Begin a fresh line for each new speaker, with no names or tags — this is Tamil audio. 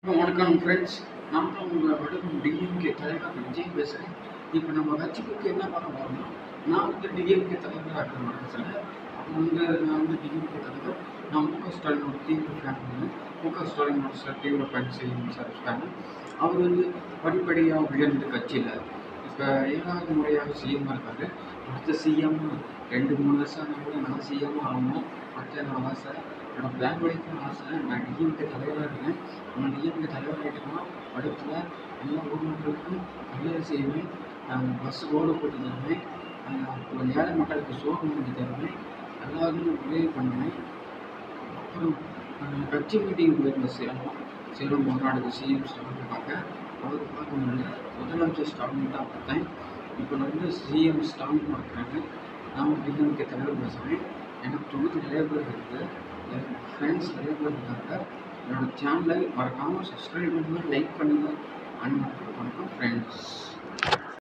வணக்கம் ஃப்ரெண்ட்ஸ். நான் தான் உங்களோட டிஎம்கே தலைவர் விஜய் பேசுகிறேன். இப்போ நம்ம கட்சிக்கு என்ன பண்ண போகிறோம்னா, நான் டிஎம்கே தலைவராக இருக்கிற நேரத்தில் நான் டிஎம்கே தலைவர். நான் முக ஸ்டாலினோட தீவிர ஃபேன். முக ஸ்டாலினோட தீவிர ஃபேன் ஃபேன். அவர் படிப்படியாக உயர்ந்த கட்சியில் இப்போ 7வது முறையாக சிஎம்மாக இருக்காரு. அடுத்த சிஎம் 2-3 வருஷம் கூட நான் சிஎம் ஆகணும். அடுத்த என்னோட ஆசை, என்னோட பிளான் வரைக்கும் ஆசை. நான் டிஎம்கே தலைவராக இருக்கேன். நான் டிஎம்கே தலைவராகிட்டேன்னா அடுத்துல எல்லா ஊர் மக்களுக்கும் நல்லது செய்வேன். பஸ் ரோடு போட்டு தருவேன். அப்புறம் ஏழை மக்களுக்கு சோறு வாங்கி தருவேன். எல்லாருக்கும் உதவி பண்ணுவேன். அப்புறம் கட்சி மீட்டிங் போயிருந்த சேலம் மாநாடுக்கு சிஎம் ஸ்டாலின் அவர் பார்க்க முடியல. முதலமைச்சர் ஸ்டாலின் தான் பார்த்தேன். இப்போ நான் சிஎம் ஸ்டாலின் பார்க்குறாங்க. நான் டிஎம்கே தலைவர் பேசுகிறேன். எனக்கு தொகுதி நிறைய பேர் இருக்குது, என் ஃப்ரெண்ட்ஸ் நிறைய பேர் இருக்காங்க. என்னோடய சேனலை மறக்காமல் சப்ஸ்கிரைப் பண்ணுங்கள், லைக் பண்ணுங்கள். அண்ட் வணக்கம் ஃப்ரெண்ட்ஸ்.